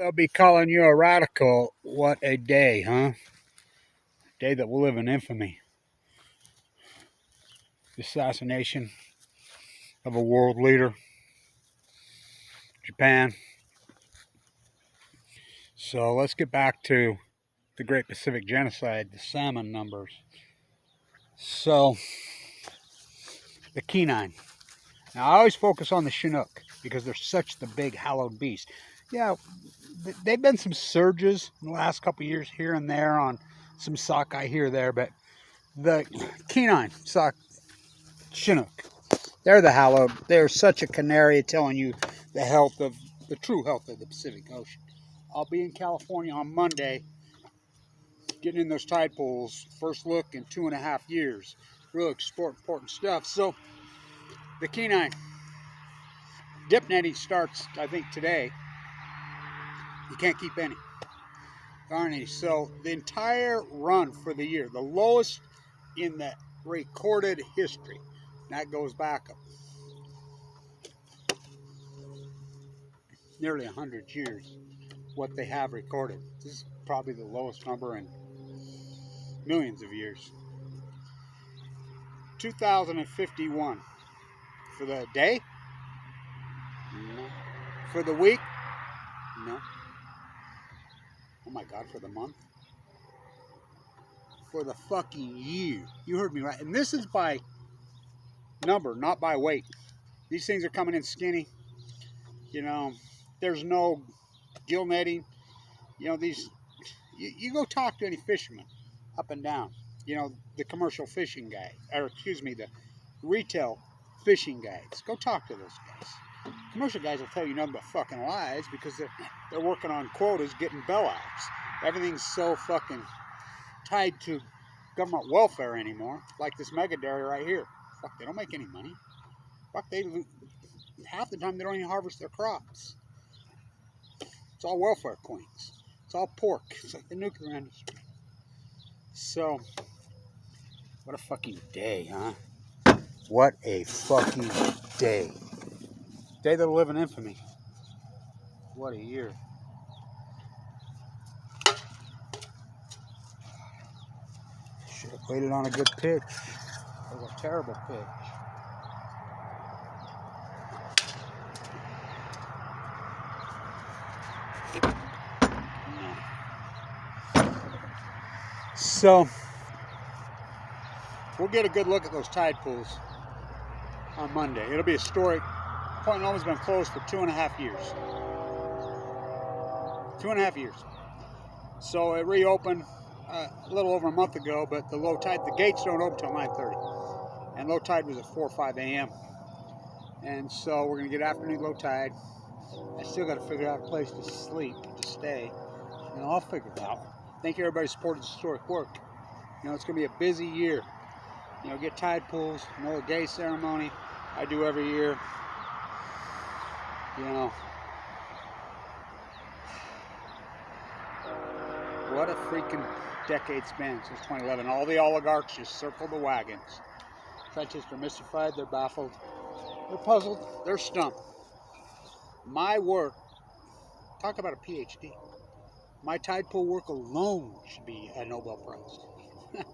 They'll be calling you a radical. What a day, huh? Day that will live in infamy. The assassination of a world leader, Japan. So let's get back to the Great Pacific Genocide, the salmon numbers. So, the Kenai. Now, I always focus on the Chinook because they're such the big hallowed beast. Yeah, they've been some surges in the last couple of years here and there on some sockeye here or there, but the Kenai Chinook, they're the hallowed. They're such a canary telling you the true health of the Pacific Ocean. I'll be in California on Monday, getting in those tide pools. First look in 2.5 years. Real important stuff. So the Kenai dip netting starts, I think, today. You can't keep any. There aren't any. So the entire run for the year, the lowest in the recorded history, that goes back nearly 100 years, what they have recorded. This is probably the lowest number in millions of years. 2051 for the day? No. For the week? No. Oh my God, for the month? For the fucking year. You heard me right. And this is by number, not by weight. These things are coming in skinny. You know, there's no gill netting. You know, you go talk to any fisherman up and down. You know, the commercial fishing guy, or excuse me, the retail fishing guides. Go talk to those guys. Commercial guys will tell you nothing but fucking lies because they're working on quotas, getting bailouts. Everything's so fucking tied to government welfare anymore. Like this mega dairy right here. Fuck, they don't make any money. Fuck, half the time they don't even harvest their crops. It's all welfare queens. It's all pork. It's like the nuclear industry. So, what a fucking day, huh? What a fucking day. Day that'll live in infamy. What a year. Should have played it on a good pitch. It was a terrible pitch. So, we'll get a good look at those tide pools on Monday. It'll be historic. Point Loma's been closed for 2.5 years. 2.5 years. So it reopened a little over a month ago, but the low tide, the gates don't open until 9:30. And low tide was at 4 or 5 a.m. And so we're going to get afternoon low tide. I still got to figure out a place to sleep, to stay. And I'll figure it out. Thank you, everybody, who supported this historic work. You know, it's going to be a busy year. You know, get tide pools, another gay ceremony I do every year. You know, what a freaking decade's been since 2011. All the oligarchs just circle the wagons. Scientists are mystified, they're baffled, they're puzzled, they're stumped. My work, talk about a PhD. My tide pool work alone should be a Nobel Prize.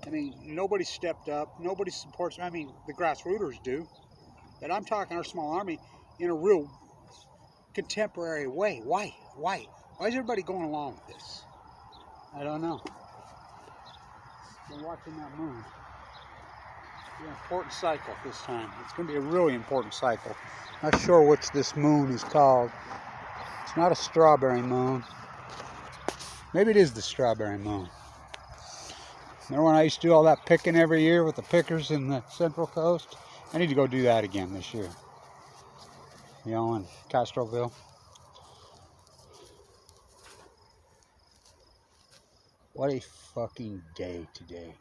I mean, nobody stepped up, nobody supports, I mean, the grassrooters do. But I'm talking our small army in a real contemporary way. Why? Why is everybody going along with this? I don't know. We're watching that moon. It's an important cycle this time. It's going to be a really important cycle. Not sure which this moon is called. It's not a strawberry moon. Maybe it is the strawberry moon. Remember when I used to do all that picking every year with the pickers in the Central Coast? I need to go do that again this year. You know, in Castroville. What a fucking day today.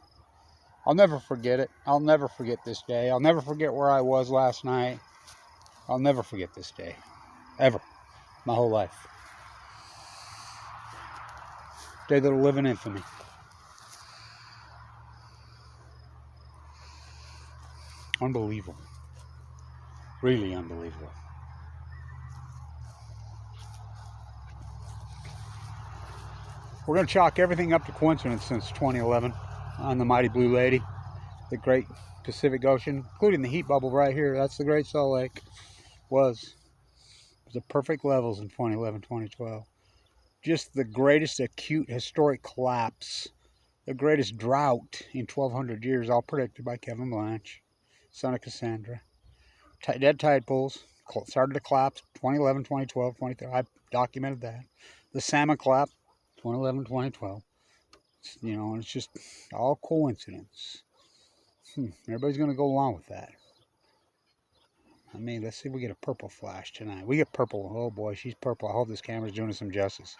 I'll never forget it. I'll never forget this day. I'll never forget where I was last night. I'll never forget this day. Ever. My whole life. Day that'll live in infamy. Unbelievable. Really unbelievable. We're going to chalk everything up to coincidence since 2011 on the Mighty Blue Lady, the Great Pacific Ocean, including the heat bubble right here. That's the Great Salt Lake. Was the perfect levels in 2011, 2012. Just the greatest acute historic collapse, the greatest drought in 1,200 years, all predicted by Kevin Blanch, son of Cassandra. Dead tide pools started to collapse 2011, 2012, 2013. I documented that. The salmon collapse 2011, 2012. You know, it's just all coincidence. Everybody's going to go along with that. I mean, let's see if we get a purple flash tonight. We get purple. Oh boy, she's purple. I hope this camera's doing us some justice.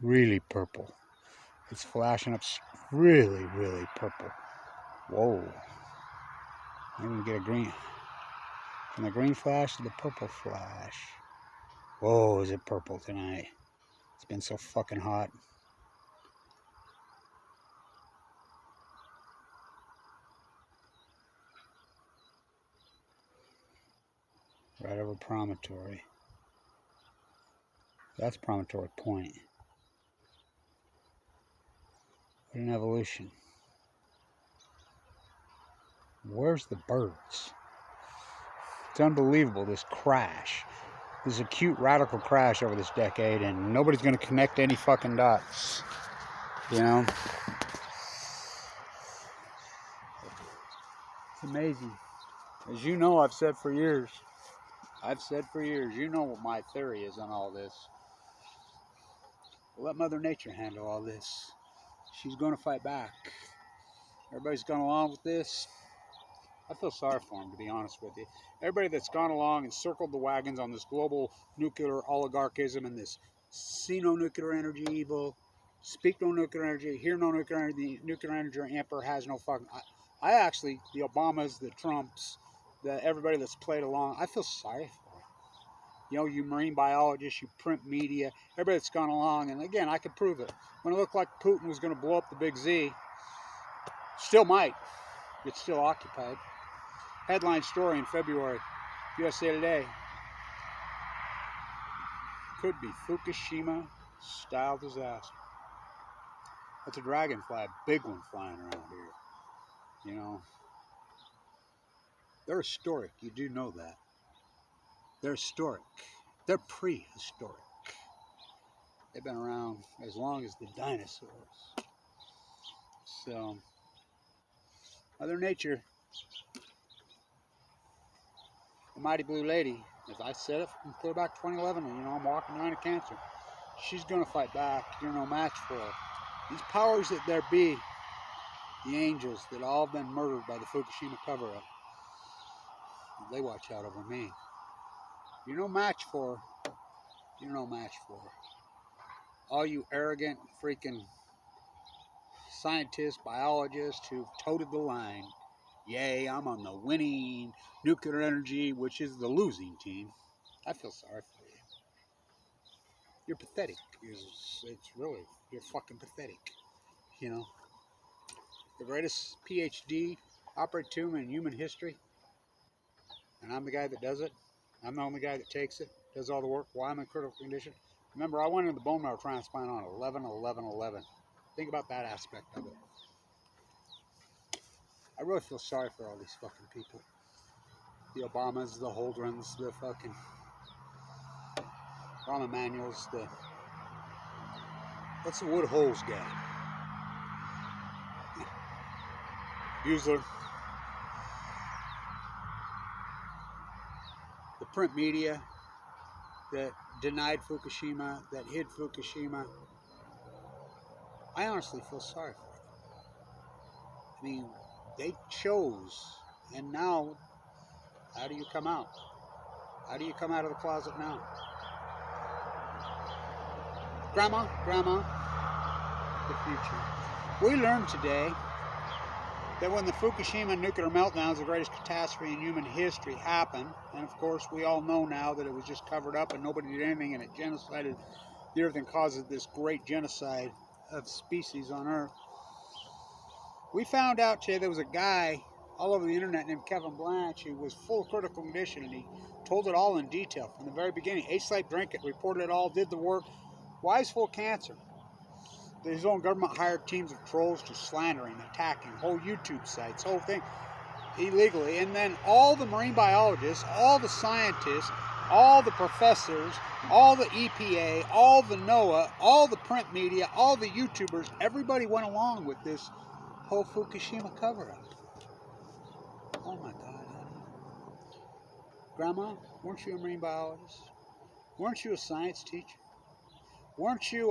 Really purple. It's flashing up really, really purple. Whoa. Maybe we get a green. From the green flash to the purple flash. Whoa, is it purple tonight? It's been so fucking hot. Right over Promontory. That's Promontory Point. What an evolution. Where's the birds? It's unbelievable, this crash. This acute radical crash over this decade, and nobody's going to connect any fucking dots. You know? It's amazing. As you know, I've said for years, you know what my theory is on all this. Let Mother Nature handle all this. She's going to fight back. Everybody's gone along with this. I feel sorry for them, to be honest with you. Everybody that's gone along and circled the wagons on this global nuclear oligarchism and this see no nuclear energy evil, speak no nuclear energy, hear no nuclear energy, the nuclear energy emperor has no fucking... I actually, the Obamas, the Trumps, everybody that's played along, I feel sorry for them. You know, you marine biologists, you print media, everybody that's gone along, and again, I could prove it. When it looked like Putin was going to blow up the Big Z, still might. It's still occupied. Headline story in February, USA Today. Could be Fukushima style disaster. That's a dragonfly, a big one flying around here. You know, they're historic. You do know that. They're historic. They're prehistoric. They've been around as long as the dinosaurs. So, Mother Nature, the Mighty Blue Lady, as I said it from clear back 2011, and you know, I'm walking line of cancer. She's going to fight back. You're no match for her. These powers that there be, the angels that all have been murdered by the Fukushima cover-up, they watch out over me. You're no match for her. You're no match for her. All you arrogant freaking scientists, biologists who've toted the line. Yay, I'm on the winning nuclear energy, which is the losing team. I feel sorry for you. You're pathetic. It's really, you're fucking pathetic. You know, the greatest PhD operated tomb in human history, and I'm the guy that does it. I'm the only guy that takes it, does all the work while I'm in critical condition. Remember, I went into the bone marrow transplant on 11/11/11. Think about that aspect of it. I really feel sorry for all these fucking people. The Obamas, the Holdrens, the fucking Rahm Emanuels, what's the Wood Holes guy? Bueller. The print media that denied Fukushima, that hid Fukushima. I honestly feel sorry for them. I mean, they chose, and now, how do you come out? How do you come out of the closet now? Grandma, the future. We learned today that when the Fukushima nuclear meltdown, the greatest catastrophe in human history, happened, and of course we all know now that it was just covered up and nobody did anything, and it genocided the earth and caused this great genocide of species on Earth. We found out today there was a guy all over the internet named Kevin Blanch who was full of critical condition, and he told it all in detail from the very beginning. Ate, slept, drank it, reported it all, did the work. Why is full of cancer? his own government hired teams of trolls to slandering, attacking whole YouTube sites, whole thing, illegally. And then all the marine biologists, all the scientists, all the professors, all the EPA, all the NOAA, all the print media, all the YouTubers, everybody went along with this whole Fukushima cover-up. Oh my God, honey. Grandma, weren't you a marine biologist? Weren't you a science teacher? Weren't you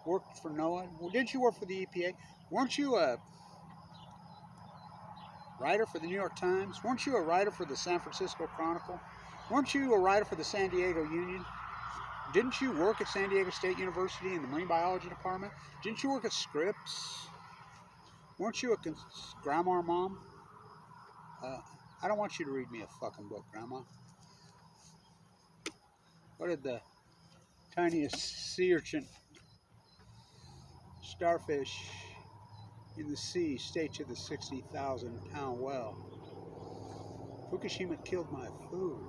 worked for NOAA? Well, didn't you work for the EPA? Weren't you a writer for the New York Times? Weren't you a writer for the San Francisco Chronicle? Weren't you a writer for the San Diego Union? Didn't you work at San Diego State University in the marine biology department? Didn't you work at Scripps? Weren't you a grandma or mom? I don't want you to read me a fucking book, Grandma. What did the tiniest sea urchin, starfish in the sea say to the 60,000-pound well? Fukushima killed my food.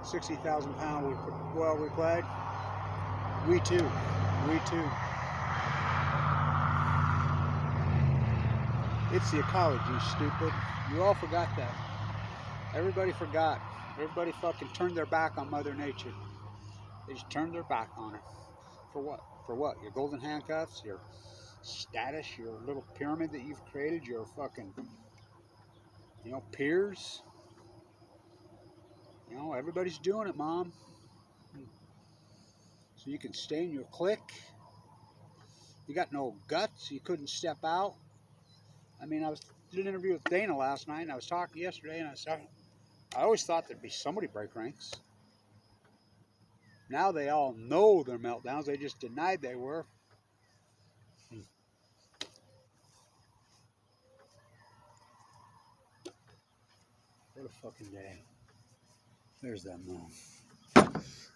60,000-pound well replied, we too, we too. It's the ecology, stupid. You all forgot that. Everybody forgot. Everybody fucking turned their back on Mother Nature. They just turned their back on her. For what? For what? Your golden handcuffs? Your status? Your little pyramid that you've created? Your fucking, peers? Everybody's doing it, Mom. So you can stay in your clique. You got no guts. You couldn't step out. I mean, I did an interview with Dana last night, and I was talking yesterday, and I always thought there'd be somebody break ranks. Now they all know their meltdowns. They just denied they were. What a fucking day. There's that moon.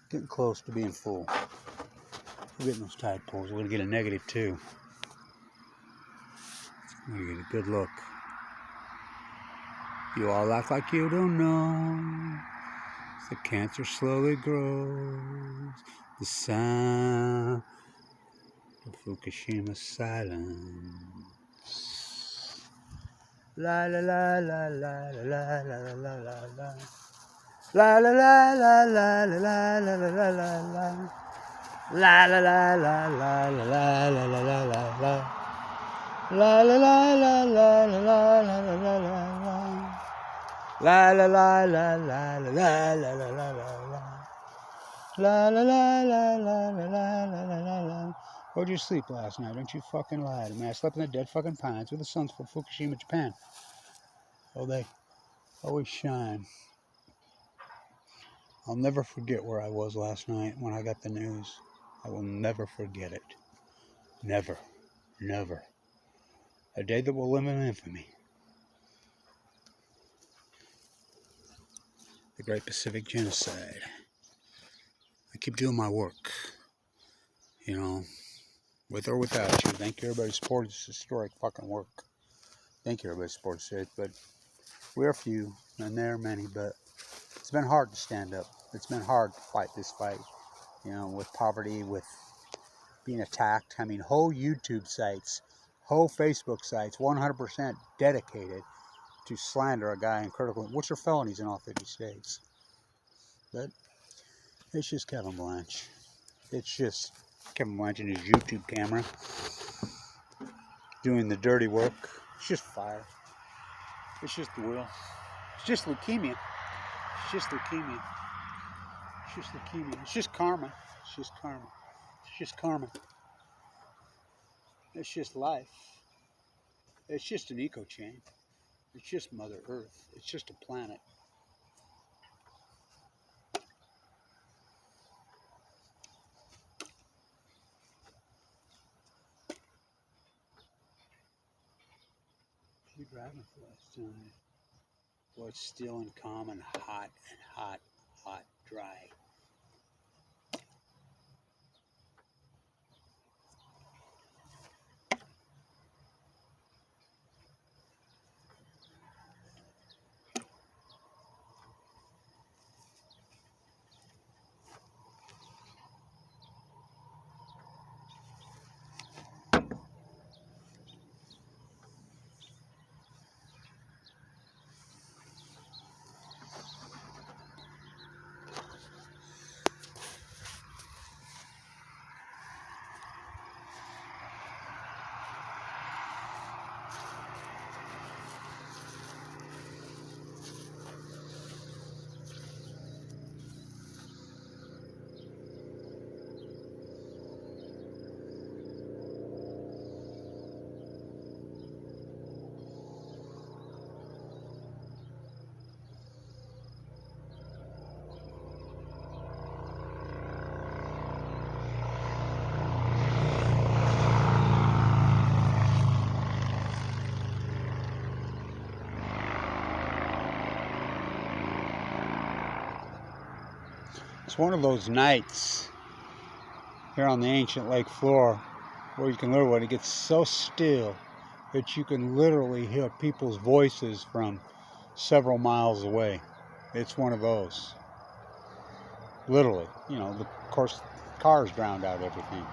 Getting close to being full. We're getting those tide pools. We're going to get a -2. We're going to get a good look. You all act like you don't know. The cancer slowly grows. The sound of Fukushima silence. La la la la la la la la la la la. La la la la la la la la la la la. La la la la la la la la la la la la. La la la la la la la la la la la. La la la la la la la la la la la. La la la la la la la la la la. Where'd you sleep last night? Don't you fucking lie to me. I slept in the dead fucking pines with the suns from Fukushima, Japan. Oh, they always shine. I'll never forget where I was last night when I got the news. I will never forget it. Never. Never. A day that will live in infamy. The Great Pacific Genocide. I keep doing my work. With or without you. Thank you, everybody, who supported this historic fucking work. Thank you, everybody, who supported it. But we're few, and there are many, but it's been hard to stand up. It's been hard to fight this fight, with poverty, with being attacked. I mean, whole YouTube sites, whole Facebook sites, 100% dedicated to slander a guy in critical, which are felonies in all 50 states. But it's just Kevin Blanch. It's just Kevin Blanch and his YouTube camera doing the dirty work. It's just fire. It's just the will. It's just leukemia. It's just leukemia. It's just leukemia. It's just karma. It's just karma. It's just karma. It's just life. It's just an eco chain. It's just Mother Earth. It's just a planet. Dragonflies tonight. What's still in common? Hot and hot, hot, dry. It's one of those nights here on the ancient lake floor where you can literally, when it gets so still that you can literally hear people's voices from several miles away. It's one of those. Literally, you know, of course, cars drowned out everything.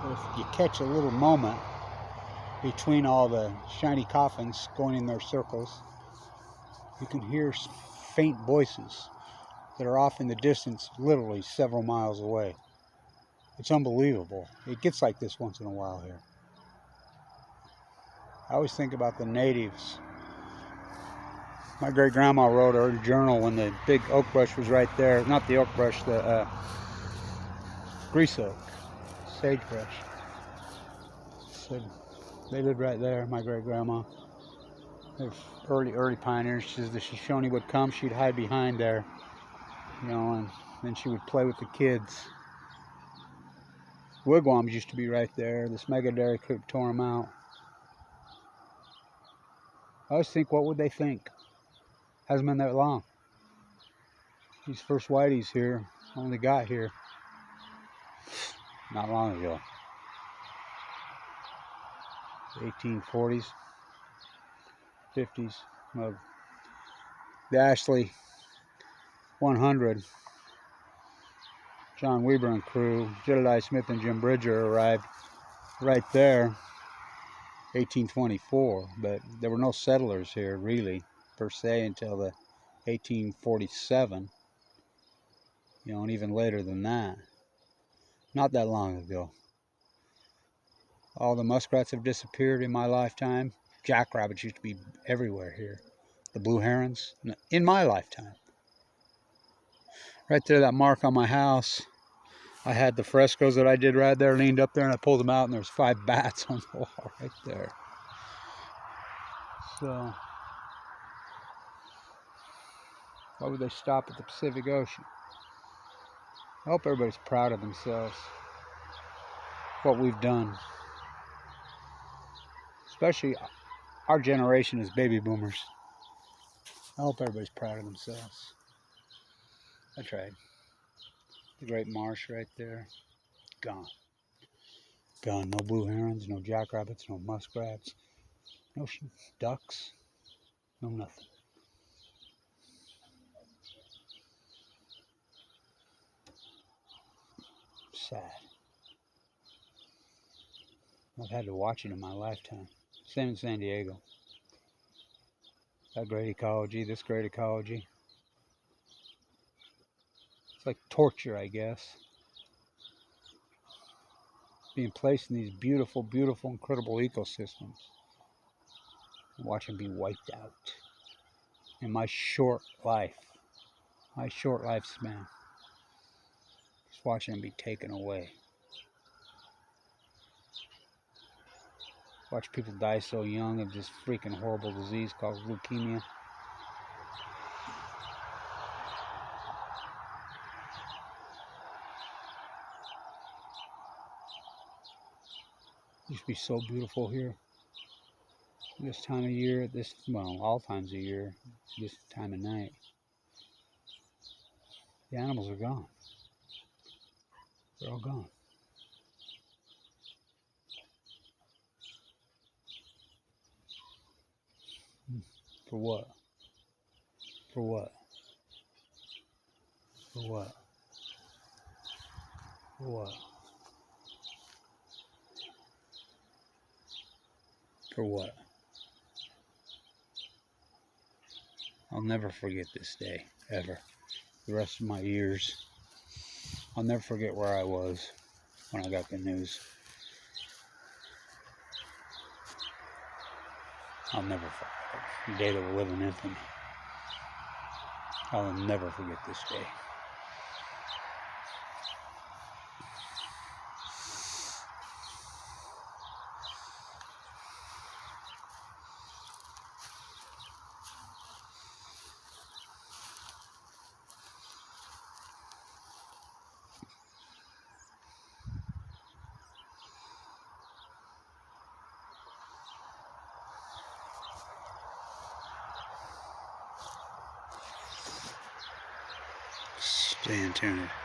But if you catch a little moment between all the shiny coffins going in their circles, you can hear faint voices that are off in the distance, literally several miles away. It's unbelievable. It gets like this once in a while here. I always think about the natives. My great-grandma wrote her journal when the big oak brush was right there. Not the oak brush, the grease oak, sagebrush. So they lived right there, my great-grandma. They're early pioneers. She says the Shoshone would come, she'd hide behind there, you know, and then she would play with the kids. Wigwams used to be right there. This Megadary crew tore them out. I always think, what would they think? Hasn't been that long. These first whiteys here only got here not long ago. 1840s, 50s. Well, the Ashley 100, John Weber and crew, Jedediah Smith and Jim Bridger arrived right there, 1824. But there were no settlers here, really, per se, until the 1847. You know, and even later than that. Not that long ago. All the muskrats have disappeared in my lifetime. Jackrabbits used to be everywhere here. The blue herons, in my lifetime. Right there, that mark on my house, I had the frescoes that I did right there, leaned up there, and I pulled them out, and there's 5 bats on the wall right there. So, why would they stop at the Pacific Ocean? I hope everybody's proud of themselves, what we've done. Especially our generation as baby boomers. I hope everybody's proud of themselves. I tried. The great marsh right there, gone. Gone. No blue herons, no jackrabbits, no muskrats, no ducks, no nothing. Sad. I've had to watch it in my lifetime. Same in San Diego. That great ecology, this great ecology. It's like torture, I guess. Being placed in these beautiful, beautiful, incredible ecosystems. And watch them be wiped out. In my short life. My short lifespan. Just watching them be taken away. Watch people die so young of this freaking horrible disease called leukemia. It used to be so beautiful here. This time of year, all times of year, this time of night. The animals are gone. They're all gone. For what? For what? For what? For what? For what? I'll never forget this day, ever. The rest of my years. I'll never forget where I was when I got the news. I'll never forget it. The day that will live in infamy. I'll never forget this day. Sand tuna.